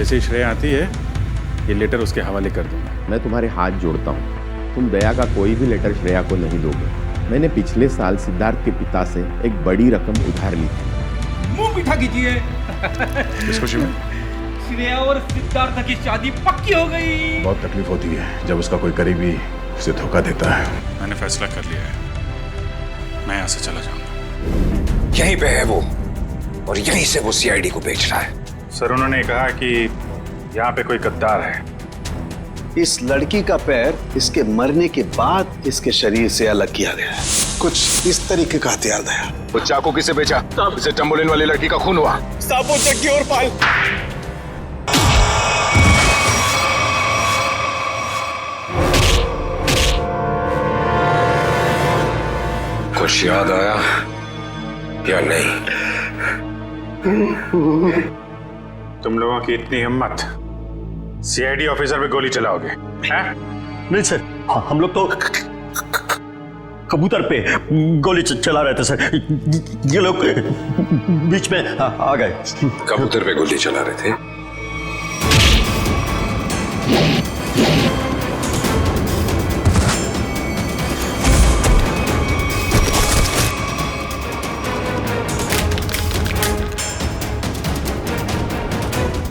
जैसे ही श्रेया आती है ये लेटर उसके हवाले कर दूंगा। मैं तुम्हारे हाथ जोड़ता हूँ, तुम दया का कोई भी लेटर श्रेया को नहीं दोगे। मैंने पिछले साल सिद्धार्थ के पिता से एक बड़ी रकम उधार ली थी। मुंह मीठा कीजिए। इस खुशी में श्रेया और सिद्धार्थ की शादी पक्की हो गई। बहुत तकलीफ होती है जब उसका कोई करीबी उसे धोखा देता है। मैंने फैसला कर लिया है, मैं यहाँ से चला जाऊंगा। यहीं पे है वो, और यहीं से वो सीआईडी को बेच रहा है। सर उन्होंने कहा कि यहाँ पे कोई गद्दार है। इस लड़की का पैर इसके मरने के बाद इसके शरीर से अलग किया गया है। कुछ इस तरीके का हथियार दया। वो चाकू किसे बेचा? इसे टम्बोलिन वाली लड़की का खून हुआ। साबो चक्की और पाल। कुछ याद आया या नहीं? तुम लोगों की इतनी हिम्मत, सीआईडी ऑफिसर पे गोली चलाओगे? हैं? नहीं सर, हम लोग तो कबूतर पे गोली चला रहे थे सर। ये लोग बीच में आ गए। कबूतर पे गोली चला रहे थे?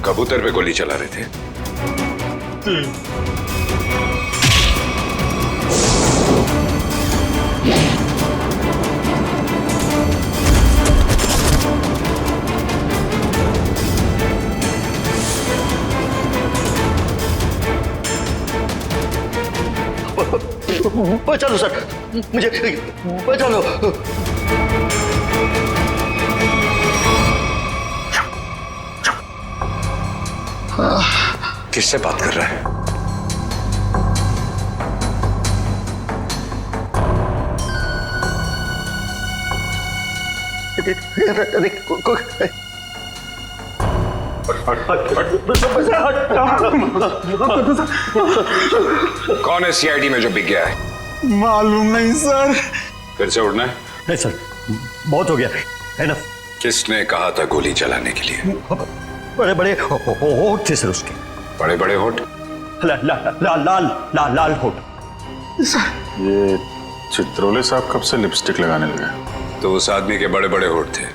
कबूतर पे गोली चला रहे थे? बचा लो सर, मुझे बचा लो। किससे बात कर रहा है? कौन है सीआईडी में जो बिक गया है? मालूम नहीं सर। फिर से उड़ना है? नहीं सर, बहुत हो गया, एनफ। किसने कहा था गोली चलाने के लिए? बड़े बड़े होठ थे सर उसके। बड़े बड़े होठ? लाल होठ। ये चित्रोले साहब कब से लिपस्टिक लगाने लगे? तो उस आदमी के बड़े बड़े होठ थे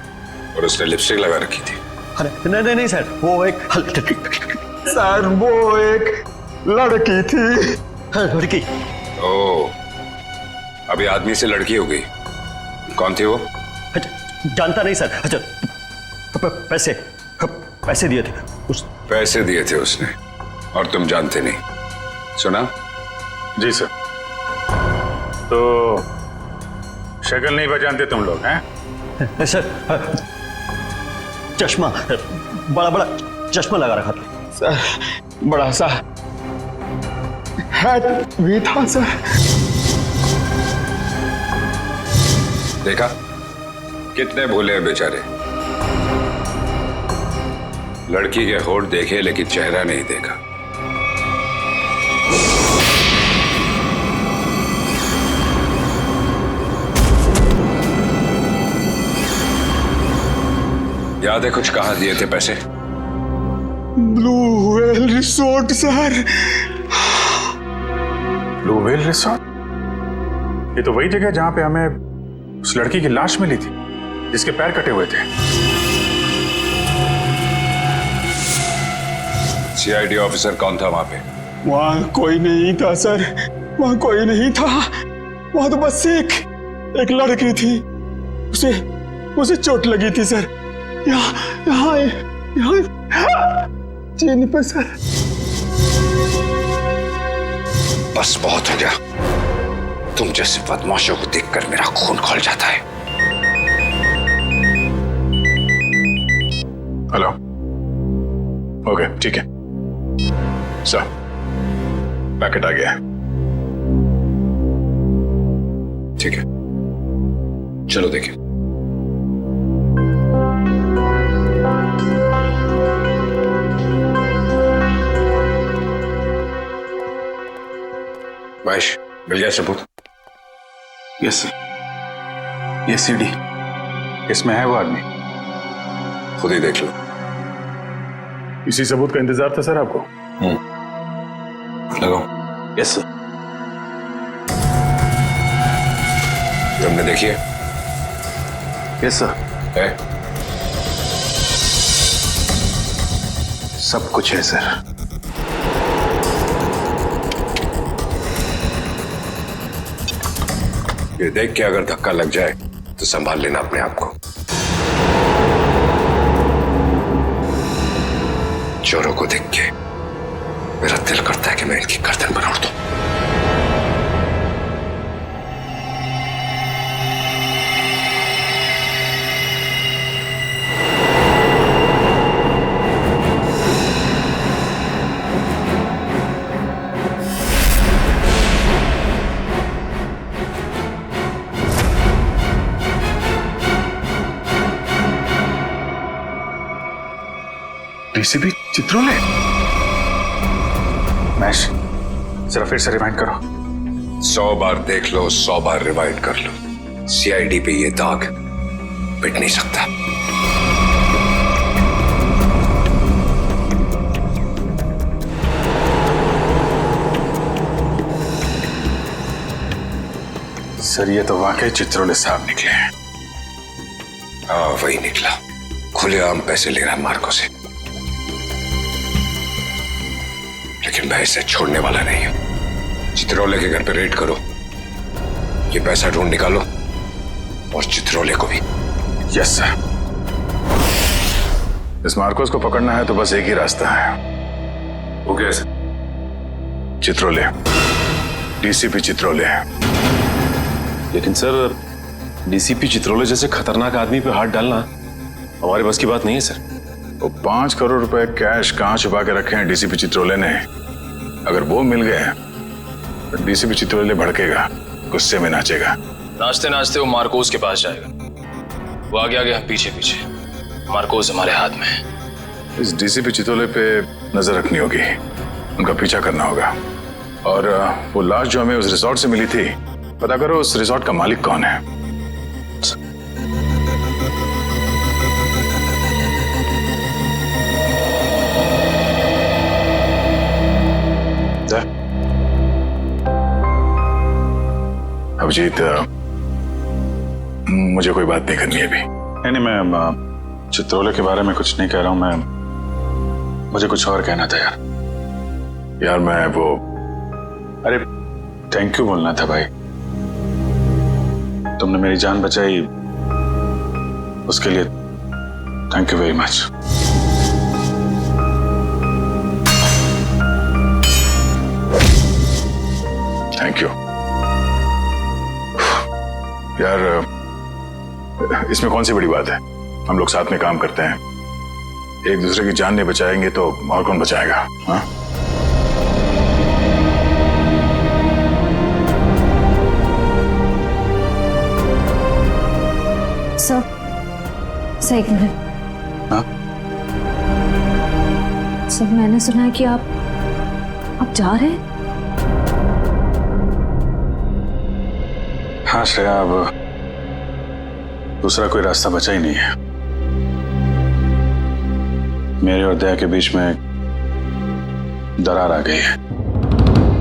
और उसने लिपस्टिक लगा रखी थी। अरे नहीं सर, वो एक सर वो एक लड़की थी। लड़की? ओ, अभी आदमी से लड़की हो गई। कौन थी वो? जानता नहीं सर। अच्छा, पैसे दिए थे उस। पैसे दिए थे उसने और तुम जानते नहीं? सुना? जी सर। तो शक्ल नहीं पहचानते तुम लोग हैं? सर चश्मा, बड़ा बड़ा चश्मा लगा रखा था सर। बड़ा सा हैट भी था सर। देखा कितने भोले हैं बेचारे। लड़की के होठ देखे लेकिन चेहरा नहीं देखा। याद है कुछ कहाँ दिए थे पैसे? Blue whale resort sir. Blue whale resort? ये तो वही जगह जहां पे हमें उस लड़की की लाश मिली थी जिसके पैर कटे हुए थे। सीआईडी ऑफिसर कौन था वहां पे? वहां कोई नहीं था सर, वहां कोई नहीं था। वहां तो बस एक लड़की थी, उसे चोट लगी थी सर। यहाँ चीनी पे सर। बस बहुत हो गया। तुम जैसे बदमाशों को देखकर मेरा खून खौल जाता है। हेलो, ओके ठीक है सर, पैकेट आ गया है। ठीक है, चलो देखें। महेश, मिल गया सबूत? Yes sir. ये सीडी, इसमें है वो आदमी। खुद ही देख लो। इसी सबूत का इंतजार था सर आपको? लगाओ। Yes sir. तुमने देखिए? Yes sir. है? सब कुछ है सर। ये देख के अगर धक्का लग जाए तो संभाल लेना अपने आप को। चोरों को देख के मेरा दिल करता है कि मैं इनकी गर्दन पर उड़ दूं। डीसीपी चित्रोले? मैश, जरा फिर से रिवाइंड करो। 100 बार देख लो, 100 बार रिवाइंड कर लो, सीआईडी पे ये दाग मिट नहीं सकता। सर ये तो वाकई चित्रोले साहब निकले हैं। हाँ वही निकला, खुलेआम पैसे ले रहा है मार्को से। लेकिन मैं इसे छोड़ने वाला नहीं हूं। चित्रोले के घर पे रेड करो, ये पैसा ढूंढ निकालो और चित्रोले को भी। Yes sir. इस मार्कोस को पकड़ना है तो बस एक ही रास्ता है। वो कैसे? चित्रोले, डीसीपी चित्रोले। लेकिन सर, डीसीपी चित्रोले जैसे खतरनाक आदमी पे हाथ डालना हमारे बस की बात नहीं है सर। वो 5 करोड़ रुपए कैश कहां छुपा के रखे हैं डीसीपी चित्रोले ने? अगर वो मिल गए तो डीसीपी चित्रोले भड़केगा, गुस्से में नाचेगा। नाचते नाचते वो मार्कोस के पास जाएगा। वो आगे आगे, हम पीछे पीछे। मार्कोस हमारे हाथ में है। इस डीसीपी चित्रोले पे नजर रखनी होगी, उनका पीछा करना होगा। और वो लाश जो हमें उस रिसोर्ट से मिली थी, पता करो उस रिसोर्ट का मालिक कौन है। अभिजीत, मुझे कोई बात नहीं करनी है अभी। नहीं, मैं चित्रोले के बारे में कुछ नहीं कह रहा हूं। मुझे कुछ और कहना था यार मैं वो, अरे थैंक यू बोलना था भाई। तुमने मेरी जान बचाई, उसके लिए thank you very much. Thank you. यार इसमें कौन सी बड़ी बात है? हम लोग साथ में काम करते हैं, एक दूसरे की जान नहीं बचाएंगे तो और कौन बचाएगा? हाँ? सर एक मिनट। हाँ? सर मैंने सुना है कि आप जा रहे हैं। हाँ श्रेया, अब दूसरा कोई रास्ता बचा ही नहीं है। मेरे और दया के बीच में दरार आ गई है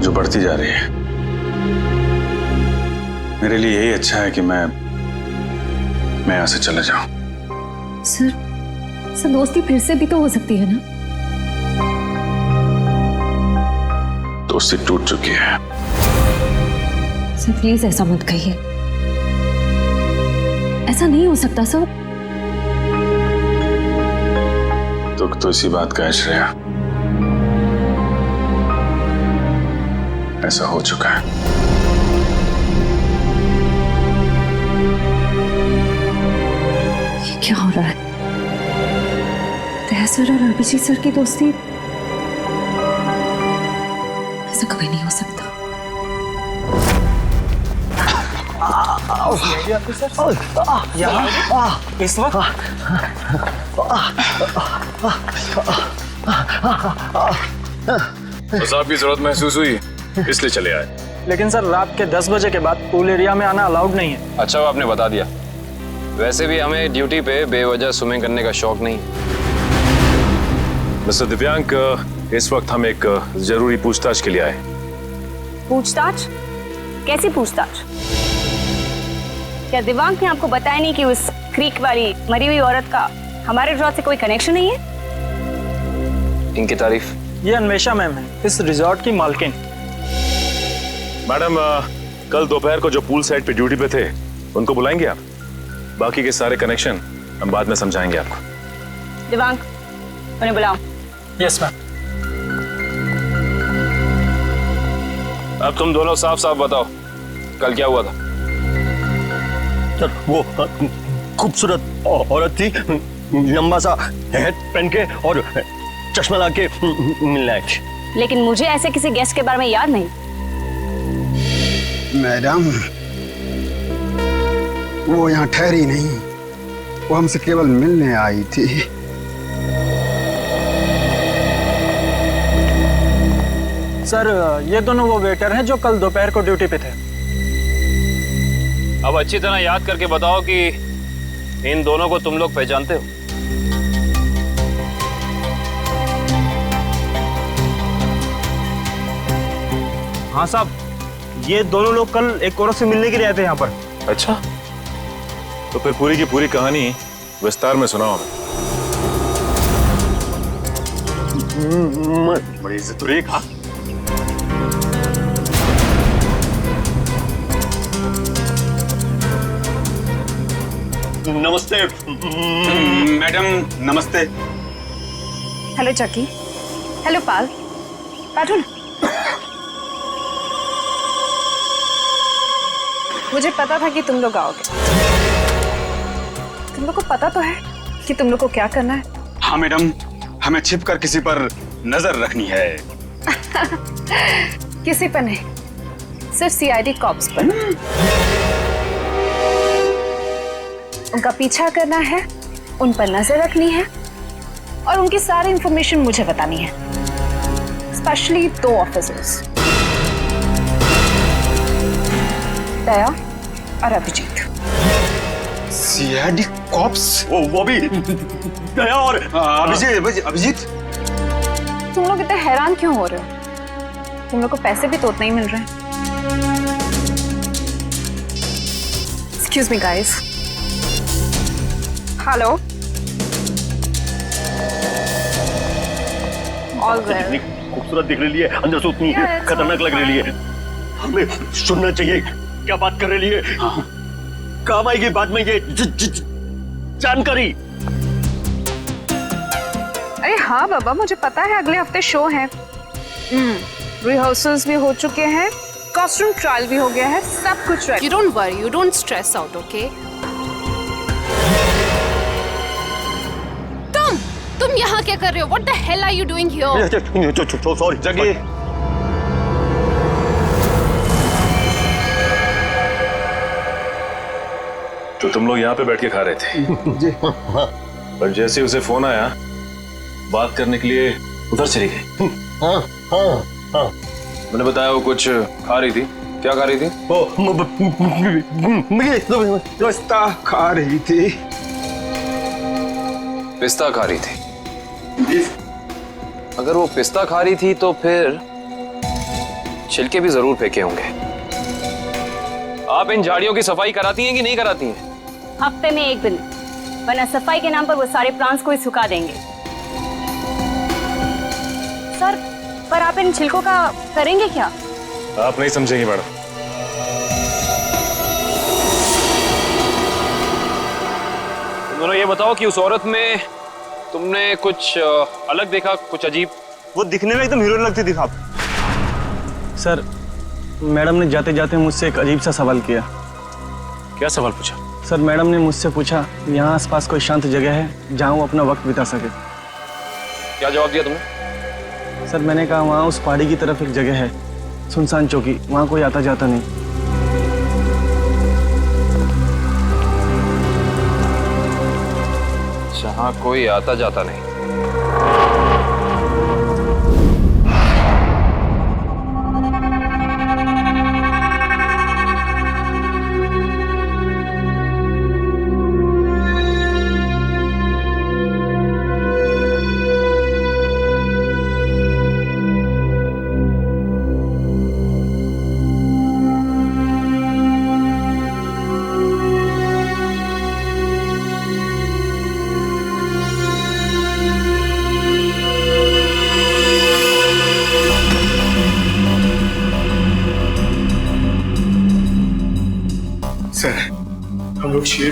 जो बढ़ती जा रही है। मेरे लिए यही अच्छा है कि मैं यहाँ से चला जाऊं। सर दोस्ती फिर से भी तो हो सकती है ना? दोस्ती टूट चुकी है। सर प्लीज ऐसा मत कहिए, ऐसा नहीं हो सकता सर। दुख तो इसी बात का है श्रेया, ऐसा हो चुका है। ये क्या हो रहा है? दया सर और अभिजीत सर की दोस्ती, ऐसा कभी नहीं हो सकता। इस वक्त तो साहब की जरूरत महसूस हुई इसलिए चले आए। लेकिन सर रात के 10 बजे के बाद पूल एरिया में आना अलाउड नहीं है। अच्छा वो आपने बता दिया। वैसे भी हमें ड्यूटी पे बेवजह स्विमिंग करने का शौक नहीं। मिस्टर दिव्यांक, इस वक्त हम एक जरूरी पूछताछ के लिए आए। पूछताछ? कैसी पूछताछ? क्या दिव्यांक ने आपको बताया नहीं कि उस क्रीक वाली मरी हुई औरत का हमारे रिजॉर्ट से कोई कनेक्शन नहीं है? इनकी तारीफ। ये अन्वेषा मैम है, इस रिजॉर्ट की मालकिन। मैडम, कल दोपहर को जो पूल साइड पे ड्यूटी पे थे उनको बुलाएंगे आप? बाकी के सारे कनेक्शन हम बाद में समझाएंगे आपको। दिव्यांक, उन्हें बुलाओ। Yes ma'am. अब तुम दोनों साफ साफ बताओ, कल क्या हुआ था? सर, वो खूबसूरत औरत थी, लंबा सा हेड पहन के और चश्मा लगा के मिलने आई थी। लेकिन मुझे ऐसे किसी गेस्ट के बारे में याद नहीं। मैडम, वो यहाँ ठहरी नहीं, वो हमसे केवल मिलने आई थी। सर, ये दोनों वो वेटर हैं जो कल दोपहर को ड्यूटी पे थे। अब अच्छी तरह याद करके बताओ कि इन दोनों को तुम लोग पहचानते हो? हाँ साहब, ये दोनों लोग कल एक औरत से मिलने के लिए आए थे यहाँ पर। अच्छा, तो फिर पूरी की पूरी कहानी विस्तार में सुनाओ हमें। बड़ी इज्जत हो रही है। कहा नमस्ते मैडम, नमस्ते। हेलो चकी। हेलो पाल। बैठो ना। मुझे पता था कि तुम लोग आओगे। तुम लोग को पता तो है कि तुम लोग को क्या करना है? हाँ मैडम, हमें छिपकर किसी पर नजर रखनी है। किसी पर नहीं, सिर्फ सीआईडी कॉप्स पर। उनका पीछा करना है, उन पर नजर रखनी है और उनकी सारी इंफॉर्मेशन मुझे बतानी है, स्पेशली 2 ऑफिसर्स, दया और अभिजीत। CID cops? वो भी दया और अभिजीत। तुम लोग इतने हैरान क्यों हो रहे हो? तुम लोग को पैसे भी तो उतने ही मिल रहे हैं। Excuse me guys. Hello. All कितनी खूबसूरत दिख रही है, अंदर से उतनी खतरनाक लग रही है। हमें सुनना चाहिए क्या बात कर रही है। काम आएगी बाद में ये जानकारी। अरे हाँ बाबा, मुझे पता है अगले हफ्ते शो है। रिहर्सल्स भी हो चुके हैं, कॉस्ट्यूम ट्रायल भी हो गया है, सब कुछ ready. You don't worry, you don't stress out, okay? तुम यहाँ क्या कर रहे हो? What the hell are you doing here? Sorry जगी। तो तुम लोग यहाँ पे बैठ के खा रहे थे? पर जैसे उसे फोन आया बात करने के लिए उधर चली गई। हाँ हाँ हाँ। मैंने बताया वो कुछ खा रही थी। क्या खा रही थी? पिस्ता खा रही थी। पिस्ता खा रही थी? अगर वो पिस्ता खा रही थी तो फिर छिलके भी जरूर फेंके होंगे। आप इन झाड़ियों की सफाई कराती हैं कि नहीं कराती हैं? हफ्ते में 1 दिन, वरना सफाई के नाम पर वो सारे प्लांट्स को ही सुखा देंगे। सर, पर आप इन छिलकों का करेंगे क्या? आप नहीं समझेंगे मैडम। तुम दोनों ये बताओ कि उस औरत में तुमने कुछ अलग देखा, कुछ अजीब? वो दिखने में एकदम हीरोइन लगती थी साहब। सर, मैडम ने जाते जाते मुझसे एक अजीब सा सवाल किया। क्या सवाल पूछा? सर, मैडम ने मुझसे पूछा यहाँ आसपास कोई शांत जगह है जहाँ वो अपना वक्त बिता सके। क्या जवाब दिया तुमने? सर, मैंने कहा वहाँ उस पहाड़ी की तरफ एक जगह है, सुनसान चौकी, वहाँ कोई आता जाता नहीं। जहाँ कोई आता जाता नहीं?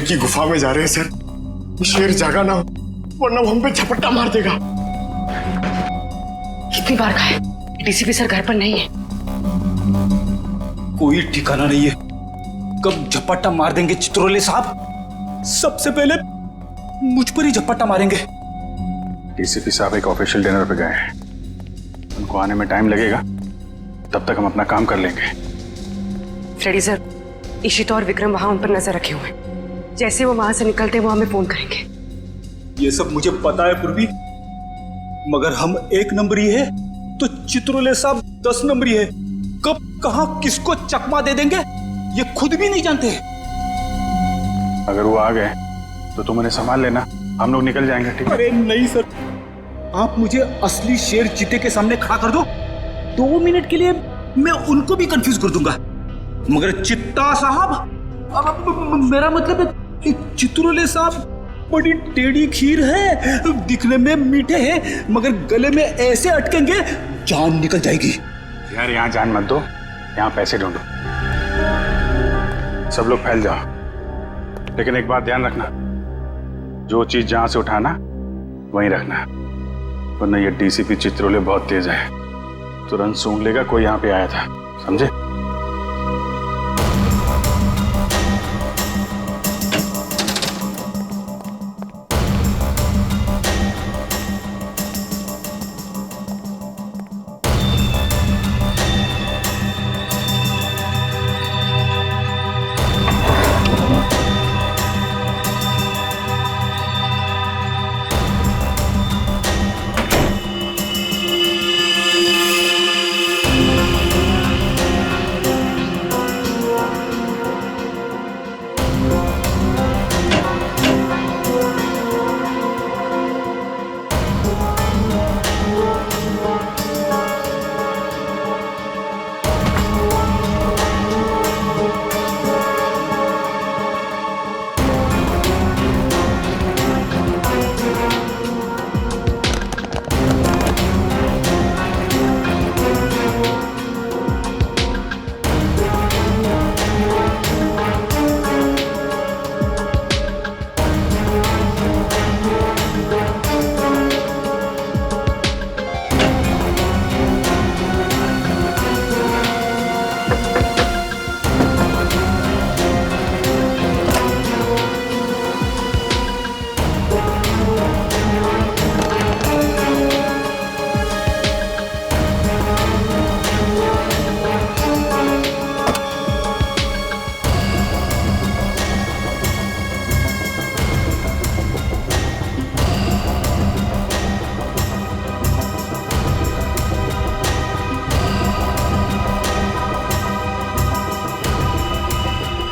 की गुफा में जा रहे हैं सर। शेर जागा ना हो, वरना वो हम पे झपट्टा मार देगा। कितनी बार कहा है, डीसीपी सर घर पर नहीं है। कोई ठिकाना नहीं है, कब झपट्टा मार देंगे चित्रोले साहब। सबसे पहले मुझ पर ही झपट्टा मारेंगे। डीसीपी साहब एक ऑफिशियल डिनर पे गए हैं, उनको आने में टाइम लगेगा, तब तक हम अपना काम कर लेंगे। फ्रेडी सर, इशिता और विक्रम वहां उन पर नजर रखे हुए हैं। जैसे वो वहां से निकलते वो हमें फोन करेंगे। ये सब मुझे पता है पूर्वी, मगर हम 1 नंबरी है तो चित्रोले साहब 10 नंबरी है। कब कहां किसको चकमा दे देंगे ये खुद भी नहीं जानते। अगर वो आ गए तो तुम उन्हें संभाल लेना, हम लोग निकल जाएंगे। ठीक है? अरे नहीं सर, आप मुझे असली शेर चीते के सामने खड़ा कर दो, 2 मिनट के लिए मैं उनको भी कंफ्यूज कर दूंगा। मगर चित्ता साहब, अब मेरा मतलब है चित्रोले साहब बड़ी टेढ़ी खीर है, दिखने में मीठे हैं मगर गले में ऐसे अटकेंगे जान निकल जाएगी। यार यहाँ जान मत दो, यहाँ पैसे ढूंढो। सब लोग फैल जाओ, लेकिन एक बात ध्यान रखना, जो चीज जहां से उठाना वहीं रखना, वरना ये डीसीपी चित्रोले बहुत तेज है, तुरंत सूंघ लेगा कोई यहाँ पे आया था, समझे?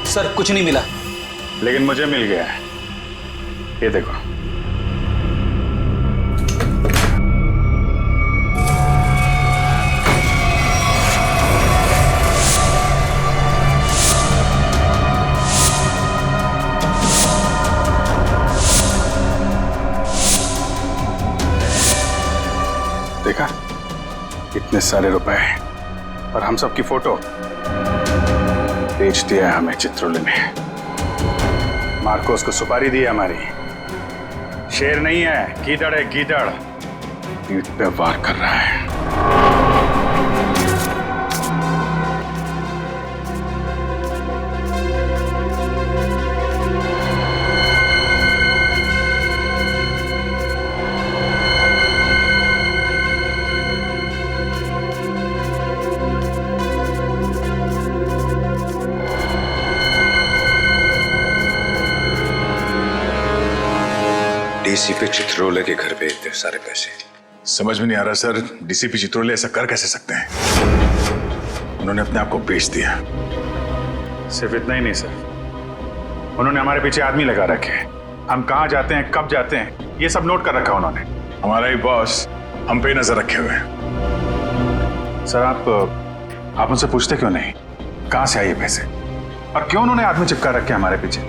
सर कुछ नहीं मिला, लेकिन मुझे मिल गया है, ये देखो। देखा, इतने सारे रुपए और हम सब की फोटो बेच दिया है हमें चित्रोले ने। मार्कोस को सुपारी दी है हमारी। शेर नहीं है, गीदड़ है, गीदड़। पीठ पे वार कर रहा है। डीसीपी चित्रोले के घर पे इतने सारे पैसे, समझ में नहीं आ रहा सर, डीसीपी चित्रोले ऐसा कर कैसे सकते हैं? उन्होंने अपने आप को बेच दिया। सिर्फ इतना ही नहीं सर, उन्होंने हमारे पीछे आदमी लगा रखे हैं। हम कहाँ जाते हैं, कब जाते हैं, ये सब नोट कर रखा उन्होंने। हमारा ही बॉस हम पे नजर रखे हुए हैं। सर आप उनसे पूछते क्यों नहीं कहाँ से आए ये पैसे, और क्यों उन्होंने आदमी चिपका रखे हमारे पीछे?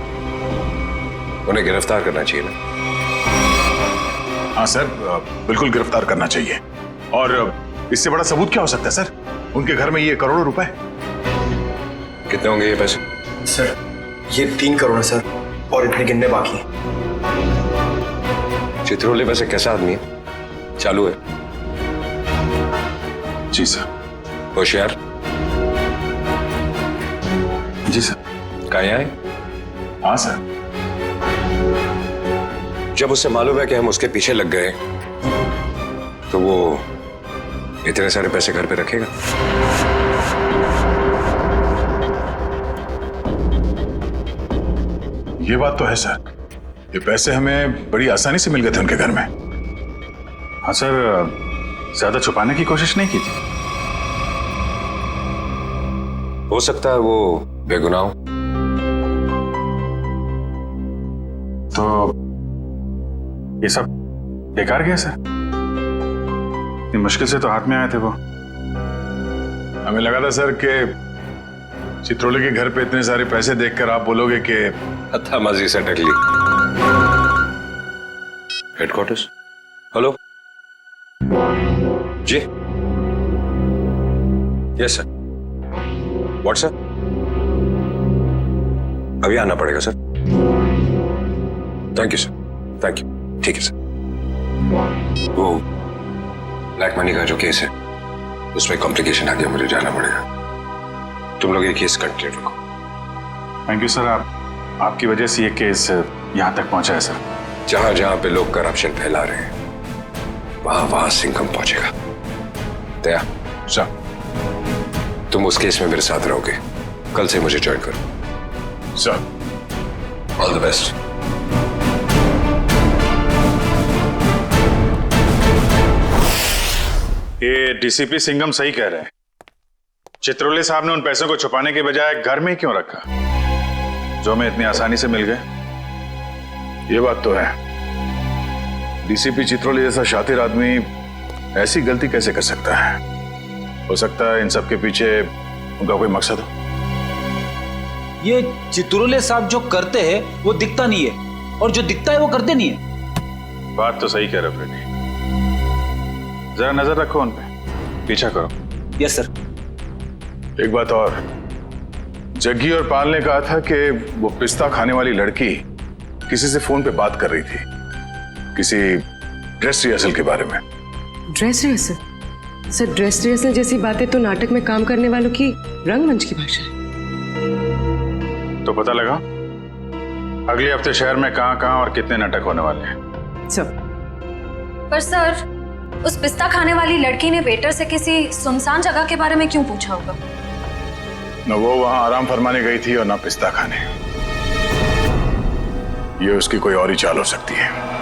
उन्हें गिरफ्तार करना चाहिए ना। हाँ सर, बिल्कुल गिरफ्तार करना चाहिए। और इससे बड़ा सबूत क्या हो सकता है सर? उनके घर में ये करोड़ों रुपए। कितने होंगे ये पैसे? सर ये 3 करोड़ है सर, और इतने गिनने बाकी हैं। चित्रोले वैसे कैसा आदमी है? चालू है? जी सर। होशियार? जी सर। कहाँ है? हाँ सर। जब उसे मालूम है कि हम उसके पीछे लग गए तो वो इतने सारे पैसे घर पे रखेगा? ये बात तो है सर, ये पैसे हमें बड़ी आसानी से मिल गए थे उनके घर में। हाँ सर, ज्यादा छुपाने की कोशिश नहीं की थी। हो सकता है वो बेगुनाह हो। तो ये सब बेकार गया सर? इतनी मुश्किल से तो हाथ में आए थे वो। हमें लगा था सर कि चित्रोले के घर पे इतने सारे पैसे देखकर आप बोलोगे कि हत्थामाजी से टकली। हेडक्वार्टर्स। हेलो जी। Yes sir. व्हाट्सएप? अभी आना पड़ेगा sir. Thank you sir, thank you. ठीक है सर। वो ब्लैक मनी का जो केस है उसमें कॉम्प्लिकेशन आ गया, मुझे जाना पड़ेगा। तुम लोग ये केस कंटिन्यू रखो। थैंक यू सर, आपकी वजह से ये केस यहाँ तक पहुंचा है सर। जहां जहां पे लोग करप्शन फैला रहे हैं वहां वहां सिंघम पहुंचेगा। दया सर, तुम उस केस में मेरे साथ रहोगे। कल से मुझे ज्वाइन करो। सर। All the best. ये डीसीपी सिंघम सही कह रहे हैं। चित्रोले साहब ने उन पैसों को छुपाने के बजाय घर में ही क्यों रखा, जो हमें इतनी आसानी से मिल गए? ये बात तो है, डीसीपी चित्रोले जैसा शातिर आदमी ऐसी गलती कैसे कर सकता है? हो सकता है इन सब के पीछे उनका कोई मकसद हो। ये चित्रोले साहब जो करते हैं वो दिखता नहीं है, और जो दिखता है वो करते नहीं है। बात तो सही कह रहे हो फ्रेडी। जरा नजर रखो उन पे, पीछा करो। Yes sir. एक बात और, जग्गी और पाल ने कहा था कि वो पिस्ता खाने वाली लड़की किसी से फोन पे बात कर रही थी, किसी ड्रेस रिहर्सल के बारे में। Dress rehearsal? Sir, dress rehearsal जैसी बातें तो नाटक में काम करने वालों की रंगमंच की भाषा है। तो पता लगा अगले हफ्ते शहर में कहां और कितने नाटक होने वाले हैं? सब। पर सर, उस पिस्ता खाने वाली लड़की ने वेटर से किसी सुनसान जगह के बारे में क्यों पूछा होगा? न वो वहां आराम फरमाने गई थी और न पिस्ता खाने। ये उसकी कोई और ही चाल हो सकती है।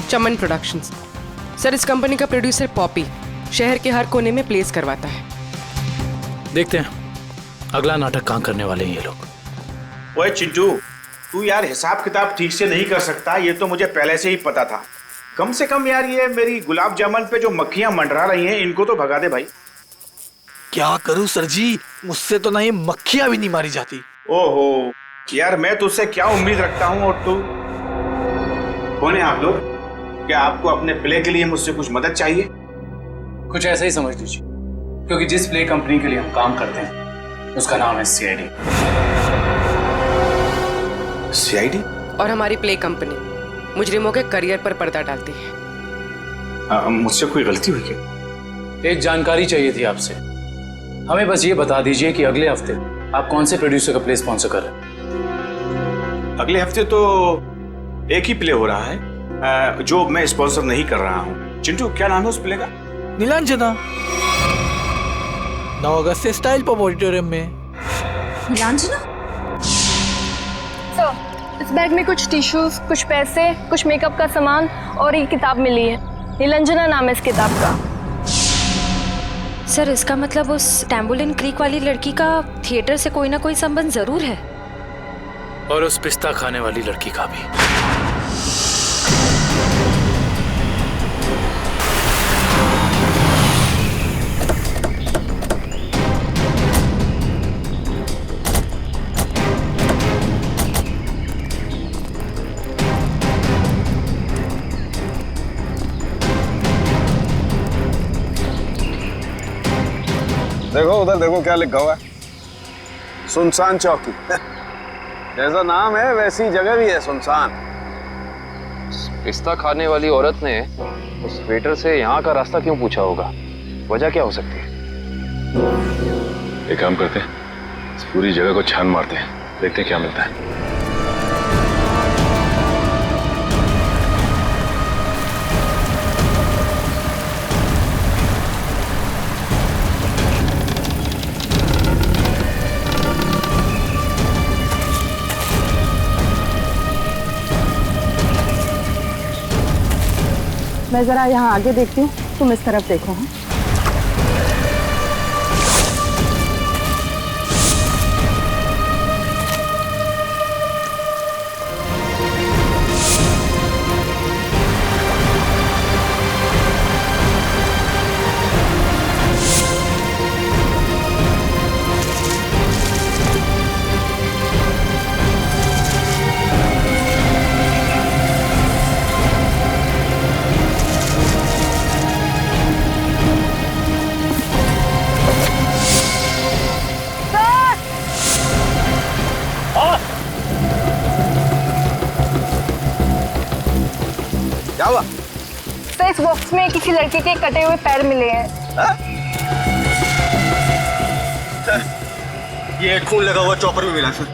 चमन प्रोडक्शंस। सर, इस कंपनी का प्रोड्यूसर पॉपी शहर के हर कोने में प्लेस करवाता है। देखते हैं अगला नाटक कहाँ करने वाले हैं ये लोग। ओए चिंटू, तू यार हिसाब किताब ठीक से नहीं कर सकता, ये तो मुझे पहले से ही पता था। कम से कम यार ये मेरी गुलाब जामुन पे जो मक्खियां मंडरा रही हैं इनको तो भगा दे भाई। क्या करूं सर जी, मुझसे तो नहीं मक्खियां भी नहीं मारी जाती। ओहो यार, मैं तुझसे क्या उम्मीद रखता हूँ, और तू कौन है आप लोग? क्या आपको अपने प्ले के लिए मुझसे कुछ मदद चाहिए? कुछ ऐसा ही समझ लीजिए, क्योंकि जिस प्ले कंपनी के लिए हम काम करते हैं उसका नाम है सीआईडी। सीआईडी? और हमारी प्ले कंपनी मुजरिमों के करियर पर पर्दा डालती है। मुझसे कोई गलती हुई क्या? एक जानकारी चाहिए थी आपसे। हमें बस ये बता दीजिए कि अगले हफ्ते आप कौन से प्रोड्यूसर का प्ले स्पॉन्सर कर रहे हैं? अगले हफ्ते तो एक ही प्ले हो रहा है जो मैं स्पॉन्सर नहीं कर रहा हूँ। चिंटू, क्या नाम है उस प्ले का? नीलांजना। 9 अगस्त से स्टाइल पब ऑडिटोरियम में। नीलांजना? सर, इस बैग में कुछ टिश्यूज, कुछ पैसे, कुछ मेकअप का सामान और एक किताब मिली है। नीलांजना नाम है इस किताब का। सर, इसका मतलब उस टैम्बोलिन क्रीक वाली लड़की का थिएटर से कोई ना कोई संबंध जरूर है। और उस पिस्ता खाने वाली लड़की का भी। उधर देखो क्या लिखा हुआ है, सुनसान चौकी। जैसा नाम है वैसी जगह भी है, सुनसान। पिस्ता खाने वाली औरत ने उस वेटर से यहाँ का रास्ता क्यों पूछा होगा? वजह क्या हो सकती है? एक काम करते हैं, इस पूरी जगह को छान मारते हैं, देखते हैं क्या मिलता है। मैं जरा यहाँ आगे देखती हूँ, तुम इस तरफ देखो। हाँ? क्या हुआ? सर, इस बॉक्स में किसी लड़के के कटे हुए पैर मिले हैं। ये खून लगा हुआ चॉपर भी मिला सर।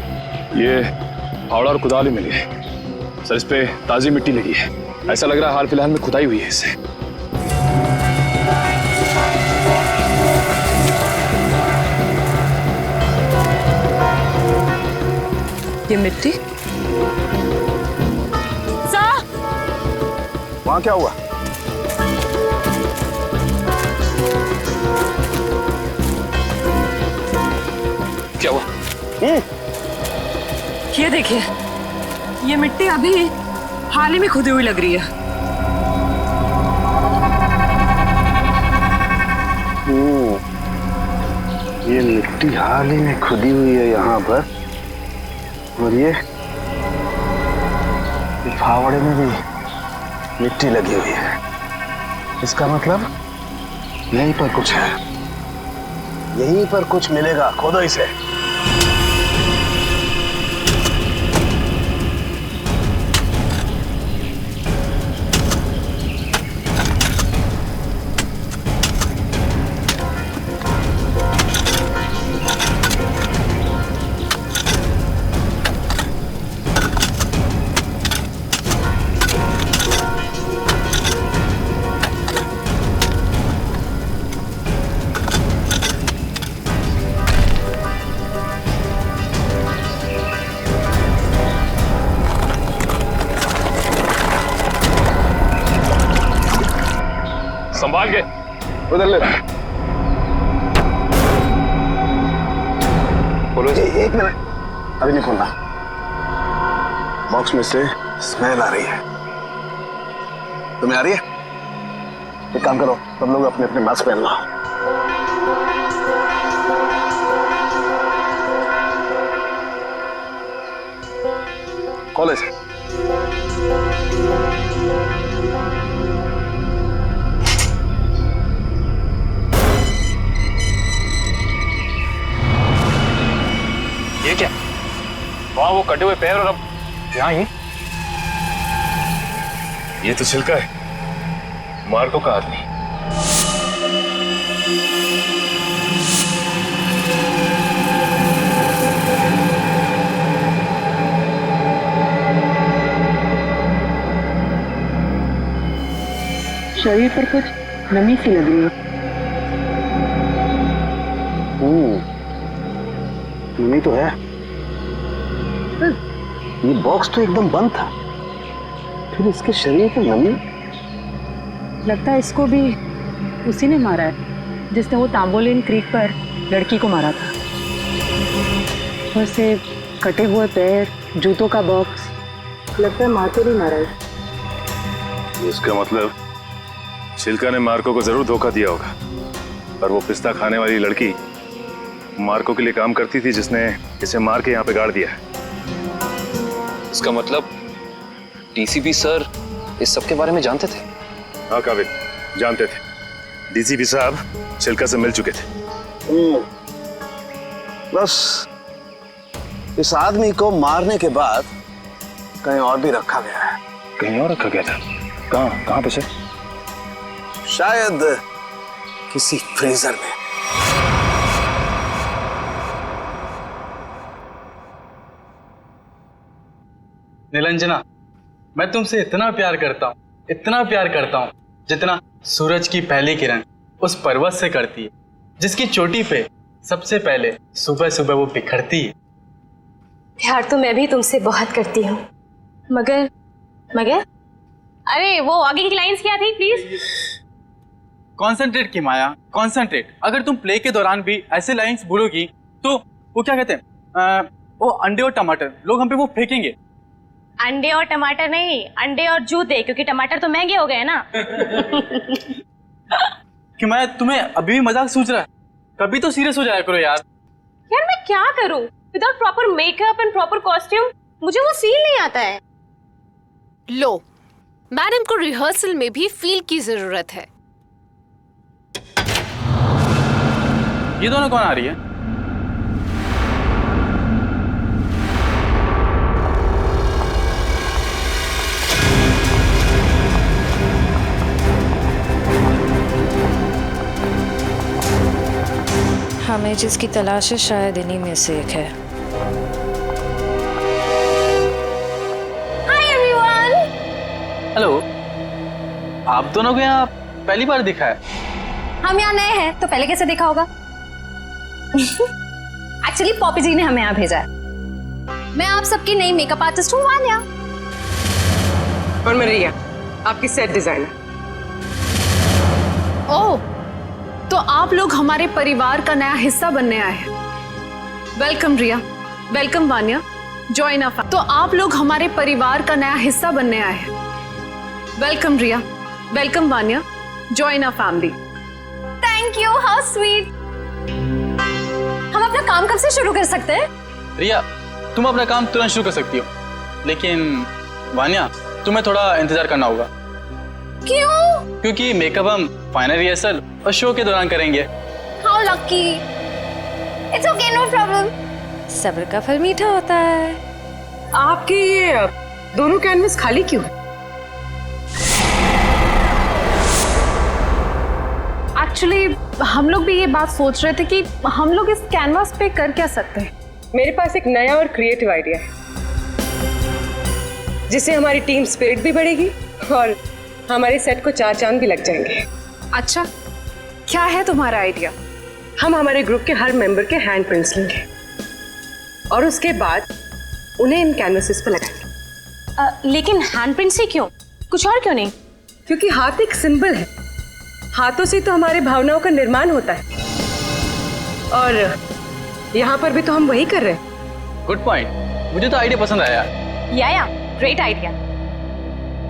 ये फावड़ा और कुदाल ही मिली है सर, इस पे ताजी मिट्टी लगी है। ऐसा लग रहा है हाल फिलहाल में खुदाई हुई है इससे। ये मिट्टी सर, वहां क्या हुआ? क्या हुआ? ये देखिए, ये मिट्टी अभी हाल ही में खुदी हुई लग रही है। ये मिट्टी हाल ही में खुदी हुई है यहाँ पर, और ये फावड़े में भी मिट्टी लगी हुई है। इसका मतलब यहीं पर कुछ है, यहीं पर कुछ मिलेगा। खोदो इसे। संभाल के उधर ले। बोलो। एक मिनट, अभी नहीं खोलना। बॉक्स में से स्मेल आ रही है। तुम्हें आ रही है? एक काम करो, तुम लोग अपने अपने मास्क पहन लो। कॉलेज ये क्या? वहां वो कटे हुए पैर और अब यहाँ ही। ये तो छिलका है मार्को का आदमी। शरीर पर कुछ नमी सी लग रही है। नमी तो है। ये बॉक्स तो एकदम बंद था, फिर इसके शरीर पर नमी। लगता है इसको भी उसी ने मारा है जिसने वो तांबोलिन क्रीक पर लड़की को मारा था। वैसे कटे हुए पैर, जूतों का बॉक्स, लगता है मार्को ने मारा है। इसका मतलब छिलका ने मार्को को जरूर धोखा दिया होगा, पर वो पिस्ता खाने वाली लड़की मार्को के लिए काम करती थी जिसने इसे मार के यहाँ पे गाड़ दिया है। इसका मतलब डीसीपी सर इस सब के बारे में जानते थे? हाँ काबिल, जानते थे। डीसीपी साहब छिलका से मिल चुके थे बस इस आदमी को मारने के बाद कहीं और भी रखा गया है। कहीं और रखा गया था? कहाँ पे सर? शायद किसी फ्रीजर में। निरंजना, मैं तुमसे इतना प्यार करता हूँ जितना सूरज की पहली किरण उस पर्वत से करती है, जिसकी चोटी पे सबसे पहले सुबह सुबह वो बिखरती है। प्यार तो मैं भी तुमसे बहुत करती हूँ, मगर अरे वो आगे की लाइंस क्या थी प्लीज? कॉन्सेंट्रेट की माया, कॉन्सेंट्रेट। अगर तुम प्ले के दौरान भी ऐसे लाइंस बोलोगी तो वो क्या कहते हैं, वो अंडे और टमाटर लोग हम पे वो फेंकेंगे। अंडे और टमाटर नहीं, अंडे और जूते, क्योंकि टमाटर तो महंगे हो गए ना। कि मैं तुम्हें अभी भी मजाक सूझ रहा है? कभी तो सीरियस हो जाया करो यार। यार मैं क्या करूं without proper makeup and proper costume? मुझे वो फील नहीं आता है। लो, मैडम को रिहर्सल में भी फील की जरूरत है। ये दोनों कौन आ रही है? हमें जिसकी तलाश है शायद इन्हीं में से एक है। Hi everyone. हेलो, आप दोनों को यहाँ पहली बार दिखा है? हम यहाँ नए हैं तो पहले कैसे देखा होगा? एक्चुअली पॉपी जी ने हमें यहाँ भेजा है। मैं आप सबकी नई मेकअप आर्टिस्ट हूँ वान्या। और मैं रिया, आपकी सेट डिजाइनर। ओह, तो आप लोग हमारे परिवार का नया हिस्सा बनने आए हैं। Welcome Riya, welcome Vanya, join a family. तो आप लोग हमारे परिवार का नया हिस्सा बनने आए हैं। Welcome Riya, welcome Vanya, join a family. Thank you, how sweet. हम अपना काम कब से शुरू कर सकते हैं? रिया, तुम अपना काम तुरंत शुरू कर सकती हो, लेकिन वान्या तुम्हें थोड़ा इंतजार करना होगा। क्यों? क्योंकि मेकअप हम फाइनल रिहर्सल और शो के दौरान करेंगे। How lucky. It's okay, no problem. सब्र का फल मीठा होता है। आपके ये दोनों कैनवस खाली क्यों है? एक्चुअली हम लोग भी ये बात सोच रहे थे कि हम लोग इस कैनवास पे कर क्या सकते हैं। मेरे पास एक नया और क्रिएटिव आइडिया है, जिससे हमारी टीम स्पिरिट भी बढ़ेगी और हमारे सेट को 4 चांद भी लग जाएंगे। अच्छा, क्या है तुम्हारा आइडिया? हम हमारे ग्रुप के हर मेंबर के हैंड प्रिंट्स लेंगे और उसके बाद उन्हें इन कैनवसेस पर लगाएंगे। लेकिन हैंड प्रिंट से क्यों? कुछ और क्यों नहीं? क्योंकि हाथ एक सिंबल है, हाथों से तो हमारे भावनाओं का निर्माण होता है, और यहाँ पर भी तो हम वही कर रहे हैं। गुड पॉइंट, मुझे तो आइडिया पसंद आया। या great idea.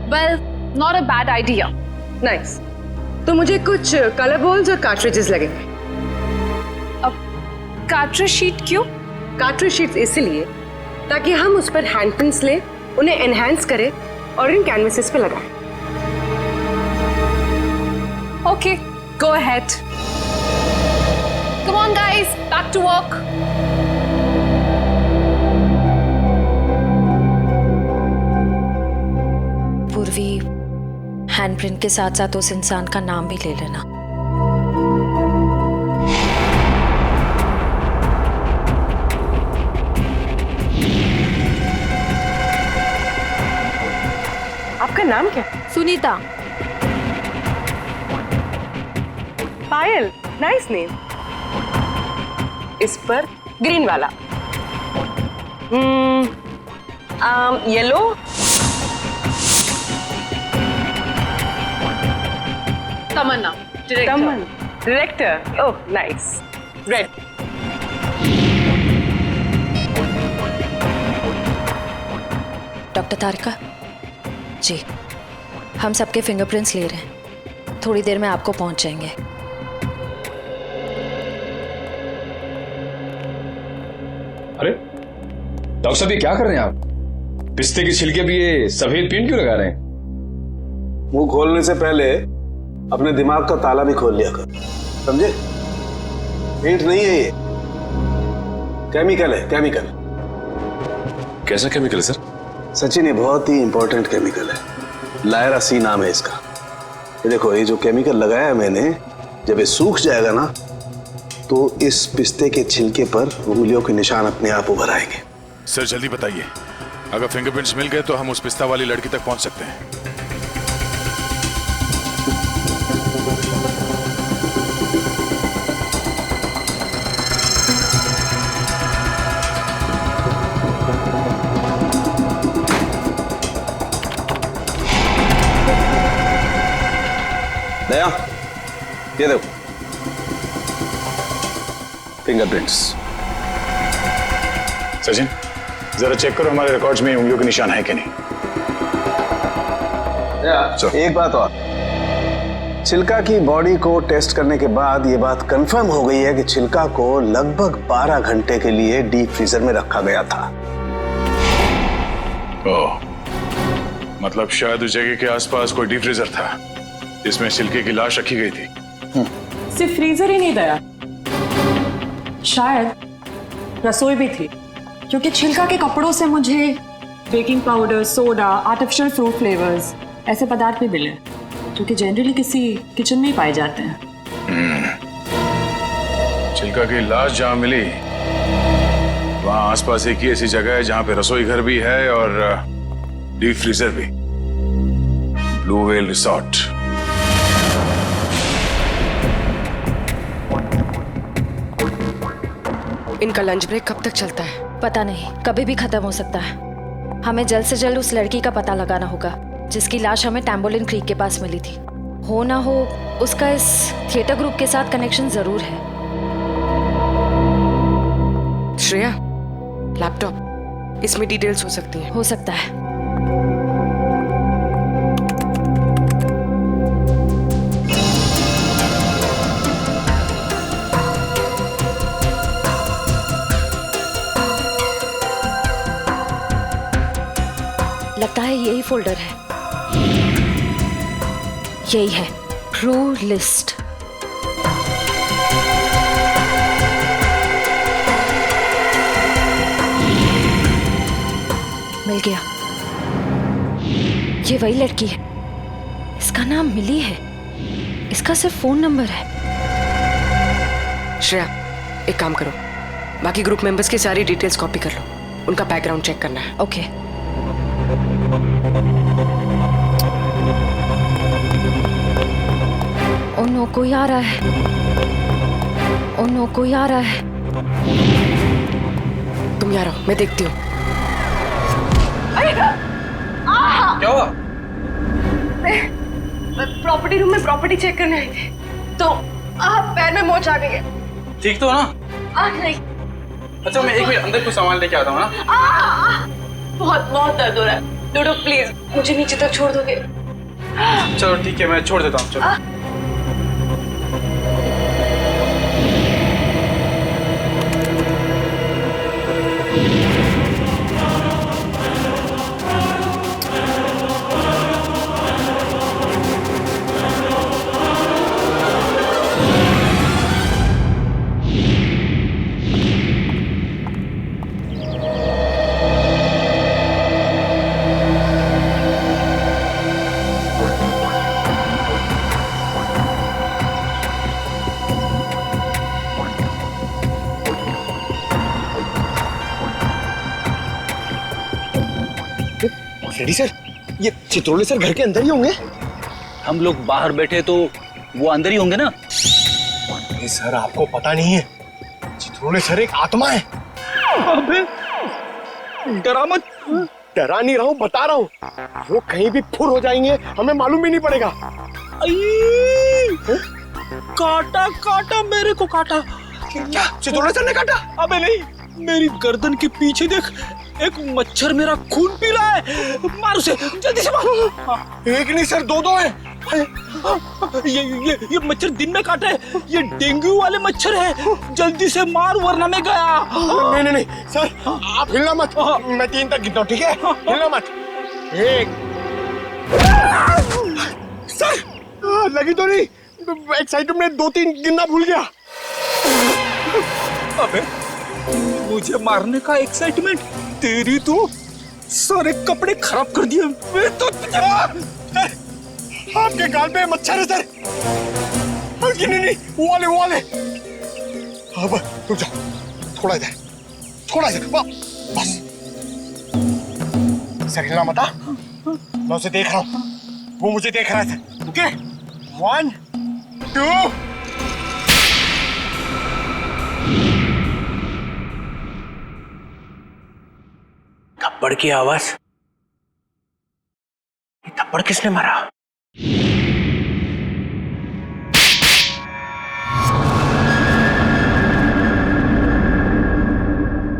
Well, not a bad idea. Nice. तो मुझे कुछ कलर बॉल्स और कार्ट्रिजेस लगेंगे। अब कार्ट्रिज शीट क्यों? कार्ट्रिज शीट्स इसलिए ताकि हम उस पर हैंड प्रिंट्स लें, उन्हें एनहांस करें और इन कैनवसेस पे लगाएं। Okay, go ahead. Come on guys, back to work. Purvi, handprint के साथ साथ उस इंसान का नाम भी ले लेना। आपका नाम क्या? सुनीता। Payal, nice name. इस पर ग्रीन वाला। Yellow. Tamanna, director. Oh nice. Red. Doctor Tarika ji, हम सबके फिंगरप्रिंट्स ले रहे हैं। थोड़ी देर में आपको पहुंच जाएंगे। अरे डॉक्टर साहब, ये क्या कर रहे हैं आप? पिस्ते की छिलके भी ये सफेद पेंट क्यों लगा रहे हैं? मुंह खोलने से पहले अपने दिमाग का ताला भी खोल लिया कर, समझे? पेंट नहीं है ये, केमिकल है, केमिकल। कैसा केमिकल है सर? सचिन, ये बहुत ही इंपॉर्टेंट केमिकल है, लायरा सी नाम है इसका। ये देखो, ये जो केमिकल लगाया है मैंने, जब ये सूख जाएगा ना तो इस पिस्ते के छिलके पर उंगलियों के निशान अपने आप उभर आएंगे। सर जल्दी बताइए, अगर फिंगरप्रिंट्स मिल गए तो हम उस पिस्ता वाली लड़की तक पहुंच सकते हैं। दया, ये देखो फिंगरप्रिंट्स। सचिन जरा चेक करो हमारे रिकॉर्ड्स में उंगलियों के निशान है कि नहीं। एक बात और, छिलका की बॉडी को टेस्ट करने के बाद ये बात कंफर्म हो गई है कि छिलका को लगभग 12 घंटे के लिए डीप फ्रीजर में रखा गया था। ओह, मतलब शायद उस जगह के आसपास कोई डीप फ्रीजर था जिसमें छिलके की लाश रखी गई थी। सिर्फ फ्रीजर ही नहीं दया, शायद रसोई भी थी, क्योंकि छिलका के कपड़ों से मुझे baking powder, soda, artificial fruit flavours ऐसे पदार्थ भी मिले जो कि जनरली किसी किचन में ही पाए जाते हैं। छिलका की लाश जहां मिली वहां आसपास एक ही ऐसी जगह है जहां पे रसोई घर भी है और डीप फ्रीजर भी, ब्लू व्हेल रिसोर्ट। इनका लंच ब्रेक कब तक चलता है? पता नहीं, कभी भी खत्म हो सकता है। हमें जल्द से जल्द उस लड़की का पता लगाना होगा जिसकी लाश हमें टैम्बोलिन क्रीक के पास मिली थी। हो ना हो उसका इस थिएटर ग्रुप के साथ कनेक्शन जरूर है। श्रेया, लैपटॉप, इसमें डिटेल्स हो सकती हैं। हो सकता है। लगता है यही फोल्डर है, यही है, ट्रू लिस्ट। मिल गया, ये वही लड़की है। इसका नाम मिली है, इसका सिर्फ फोन नंबर है। श्रेया, एक काम करो, बाकी ग्रुप मेंबर्स की सारी डिटेल्स कॉपी कर लो, उनका बैकग्राउंड चेक करना है। ओके। ओ नो, कोई आ रहा है। ओ नो, कोई आ रहा है। तुम यहाँ रहो, मैं देखती हूँ। क्या हुआ? मैं प्रॉपर्टी रूम में प्रॉपर्टी चेक करने आई थी, तो पैर में मोच आ गई है। ठीक तो हो ना? नहीं। अच्छा, मैं एक मिनट अंदर कुछ सामान लेके आता हूँ ना। बहुत बहुत दर्द हो रहा है। डोडो प्लीज मुझे नीचे तक छोड़ दोगे? चलो ठीक है, मैं छोड़ देता हूँ। चलो। रेडी सर, ये चित्रोले सर घर के अंदर ही होंगे? हम लोग बाहर बैठे तो वो अंदर ही होंगे ना। नहीं सर, आपको पता नहीं है, चित्रोले सर एक आत्मा है। अबे डरा मत। डरा नहीं रहा हूँ, बता रहा हूँ, वो कहीं भी फुर हो जाएंगे, हमें मालूम भी नहीं पड़ेगा। काटा काटा, मेरे को काटा। क्या चित्रोले सर ने काटा? अबे नहीं, मेरी गर्दन के पीछे देख, एक मच्छर मेरा खून पी रहा है। मार उसे, जल्दी से मार। एक नहीं सर, दो दो है। ये मच्छर दिन में काटा है, ये डेंगू वाले मच्छर है। जल्दी से मार वरना मैं गया। नहीं नहीं नहीं सर, आप हिलना मत, मैं 3 तक गिनता हूँ, ठीक है? हिलना मत। 1 सर, लगी तो नहीं, एक्साइटमेंट में 2-3 गिनना भूल गया। अबे मुझे मारने का एक्साइटमेंट, तेरी तो सारे कपड़े खराब कर दिए। मैं तो आपके गाल पे मच्छर है सर। नहीं, वो वाले। अब रुक जाओ, थोड़ा इधर, बस। सर हिलना मत, मैं उसे देख रहा हूँ, वो मुझे देख रहा है। ओके 1 2 थप्पड़ की आवाज। ये थप्पड़ किसने मारा?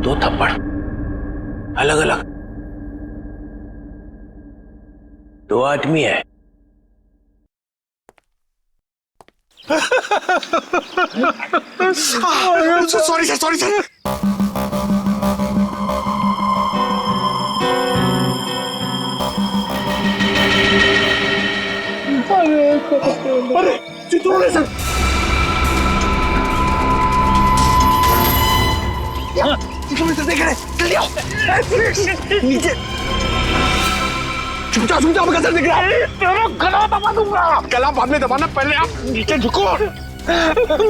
दो थप्पड़ अलग अलग, 2 आदमी है। Sorry sir. अरे चित्रोले सर, चित्रोले सर देख रहे, जल्दी आओ नीचे। छुप जाओ, आपका सर दिख रहा है। तेरा गला दबा दूंगा। गला बाद में दबाना, पहले आप नीचे झुको।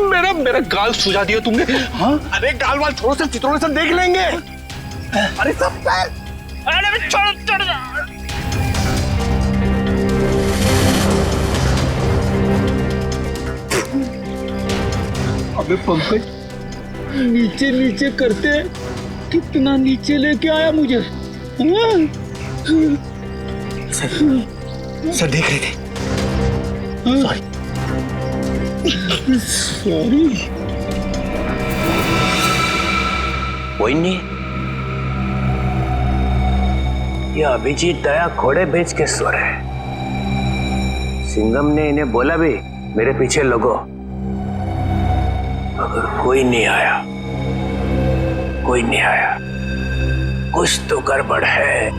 मेरा गाल सुझा दिया तुमने। हाँ? अरे गाल वाल छोड़ो सर, चित्रोले सर देख लेंगे। अरे सब सर, अरे चढ़ जा। अबे पंकज, नीचे करते कितना नीचे लेके आया मुझे। सर देख रहे थे। सॉरी। कोई नहीं, ये अभिजीत दया घोड़े बेच के सो रहे। सिंघम ने इन्हें बोला भी मेरे पीछे लगो। अगर कोई नहीं आया, कुछ तो गड़बड़ है।